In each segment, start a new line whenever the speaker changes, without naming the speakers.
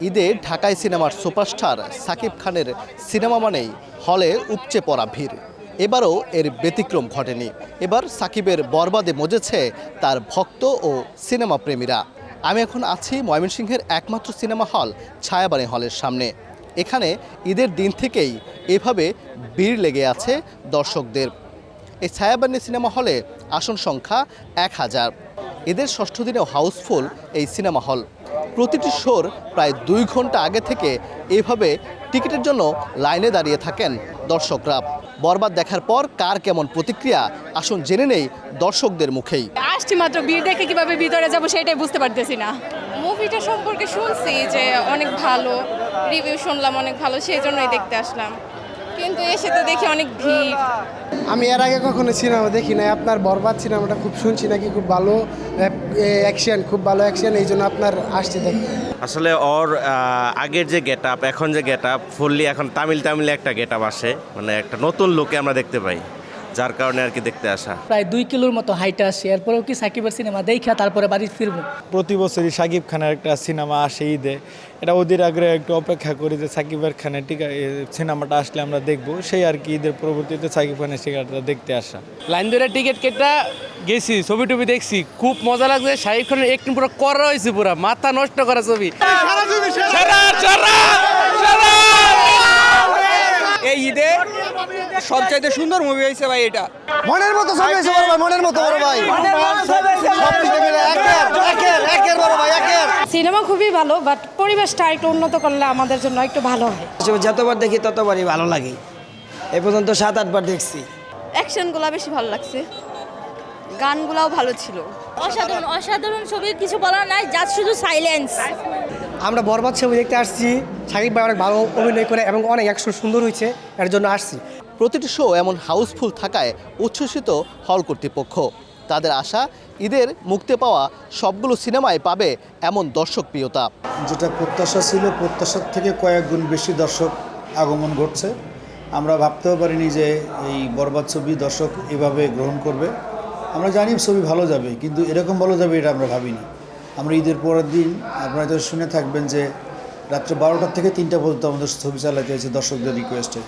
ঈদে ঢাকায় সিনেমার সুপারস্টার সাকিব খানের সিনেমা মানেই হলে উপচে পড়া ভিড়। এবারও এর ব্যতিক্রম ঘটেনি। এবার সাকিবের বরবাদে মজেছে তার ভক্ত ও সিনেমা প্রেমীরা। আমি এখন আছি ময়মনসিংহের একমাত্র সিনেমা হল ছায়াবাড়ি হলের সামনে। এখানে ঈদের দিন থেকেই এভাবে ভিড় লেগে আছে দর্শকদের। এই ছায়াবাড়ি সিনেমা হলে আসন সংখ্যা 1000। ঈদের ষষ্ঠ দিনেও হাউসফুল এই সিনেমা হল। প্রতিটি শোর প্রায় 2 ঘন্টা আগে থেকে এভাবে টিকিটের জন্য লাইনে দাঁড়িয়ে থাকেন দর্শকরা। বরবাদ দেখার পর কার কেমন প্রতিক্রিয়া আসুন জেনে নেই দর্শকদের মুখেই।
আসছি মাত্র, ভিড় দেখে কিভাবে ভিতরে যাব সেটাই বুঝতে পারতেছি না। মুভিটা সম্পর্কে শুনছি যে অনেক ভালো, রিভিউ শুনলাম অনেক ভালো, সেই জন্যই দেখতে আসলাম, কিন্তু এসে তো দেখি অনেক ভিড়।
আমি এর আগে কখনো সিনেমা দেখি নাই। আপনার বরবাদ সিনেমাটা খুব শুনছি নাকি খুব ভালো অ্যাকশন, খুব ভালো অ্যাকশন, এই জন্য আপনার আসছি দেখতে।
আসলে ওর আগের যে গেট আপ, এখন যে গেট আপ, ফুললি এখন তামিল একটা গেট আপ আসে, মানে একটা নতুন লুকে আমরা দেখতে পাই, যার কারণে আর কি দেখতে আসা।
প্রায় 2 কিলোর মতো হাইটে আসি, এরপরেও কি সাকিবের সিনেমা দেখা তারপরে বাড়ি ফিরবো।
প্রতি বছরই সাকিব খানের একটা সিনেমা আসে ঈদে, এটা ওদের আগ্রহে একটু অপেক্ষা করি যে সাকিবের খানের সিনেমাটা আসলে আমরা দেখবো, সেই আর কি ঈদের পরবর্তীতে সাকিব খানের সিনেমাটা দেখতে আসা।
লাইন ধরে টিকিট কেটে গেছি, ছবি টবি দেখছি, খুব মজা লাগছে। শাহিদ খানের একটু পুরো করা হয়েছে, পুরো মাথা নষ্ট করা ছবি।
এই ঈদে সবচাইতে সুন্দর মুভি হয়েছে ভাই, এটা
মনের মতো ছবি হয়েছে বড় ভাই, মনের মতো বড় ভাই, একের বড় ভাই, একের।
সিনেমা খুবই ভালো, বাট পরিবেশটা একটু উন্নত করলে আমাদের জন্য একটু ভালো হয়।
যতবার দেখি ততবারই ভালো লাগে। এ পর্যন্ত 7-8 বার দেখছি।
অ্যাকশনগুলো বেশি ভালো লাগছে, গানগুলাও ভালো ছিল।
অসাধারণ অসাধারণ ছবি, কিছু বলার নাই, জাস্ট শুধু সাইলেন্স।
আমরা বরবাদ ছবি দেখতে আসছি, সাকিব ভাই অনেক ভালো অভিনয় করে এবং অনেক অ্যাকশন সুন্দর হয়েছে, এর জন্য আসছি।
প্রতিটি শো এমন হাউসফুল থাকায় উচ্ছ্বসিত হল কর্তৃপক্ষ। তাদের আশা ঈদের মুক্তি পাওয়া সবগুলো সিনেমায় পাবে এমন দর্শকপ্রিয়তা।
যেটা প্রত্যাশা ছিল, প্রত্যাশার থেকে কয়েক গুণ বেশি দর্শক আগমন ঘটছে। আমরা ভাবতেও পারিনি যে এই বরবাদ ছবি দর্শক এভাবে গ্রহণ করবে। আমরা জানি ছবি ভালো যাবে, কিন্তু এরকম ভালো যাবে এটা আমরা ভাবিনি। আমরা ঈদের পরের দিন আপনারা তো শুনে থাকবেন যে রাত্রে 12টা থেকে 3টা পর্যন্ত আমাদের ছবি চালাতে হয়েছে দর্শকদের রিকোয়েস্টে।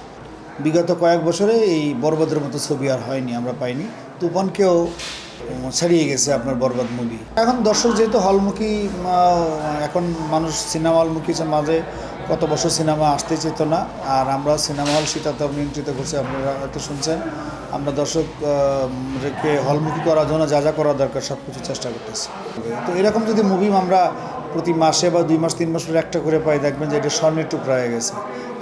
বিগত কয়েক বছরে এই বরবাদের মতো ছবি আর হয়নি, আমরা পাইনি। তুফানকেও ছাড়িয়ে গেছে আপনার বরবাদ মুভি। এখন দর্শক যেহেতু হলমুখী, এখন মানুষ সিনেমা হলমুখী মাঝে কত বছর সিনেমা আসতে চেত না, আর আমরা সিনেমা হল শীতাতপ নিয়ন্ত্রিত করছি, আপনারা হয়তো শুনছেন। আমরা দর্শককে হলমুখী করার জন্য যা যা করা দরকার সব কিছু চেষ্টা করতেছি। তো এরকম যদি মুভি আমরা প্রতি মাসে বা 2 মাস 3 মাস পরে একটা করে পাই, দেখবেন যে এটা স্বর্ণের টুকরা হয়ে গেছে,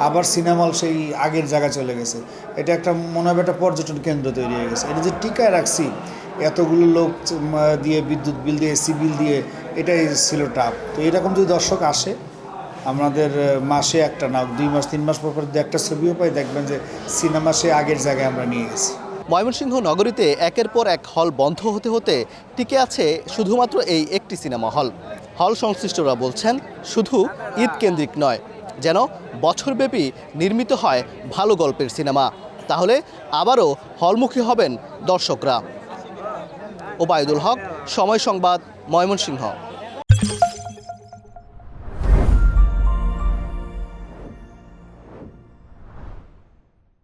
আবার সিনেমা হল সেই আগের জায়গায় চলে গেছে। এটা একটা মনে হবে একটা পর্যটন কেন্দ্র তৈরি হয়ে গেছে। এটা যে টিকায় রাখছি এতগুলো লোক দিয়ে, বিদ্যুৎ বিল দিয়ে, এসি বিল দিয়ে, এটাই ছিল টাফ। তো এরকম যদি দর্শক আসে, আমাদের মাসে একটা না 2 মাস 3 মাস পর যদি একটা ছবিও পাই, দেখবেন যে সিনেমা সে আগের জায়গায় আমরা নিয়ে গেছি।
ময়মনসিংহ নগরীতে একের পর এক হল বন্ধ হতে হতে টিকে আছে শুধুমাত্র এই একটি সিনেমা হল। হল সংশ্লিষ্টরা বলছেন শুধু ঈদ কেন্দ্রিক নয়, যেন বছরব্যাপী নির্মিত হয় ভালো গল্পের সিনেমা, তাহলে আবারও হলমুখী হবেন দর্শকরা। ওবায়দুল হক, সময় সংবাদ, ময়মনসিংহ।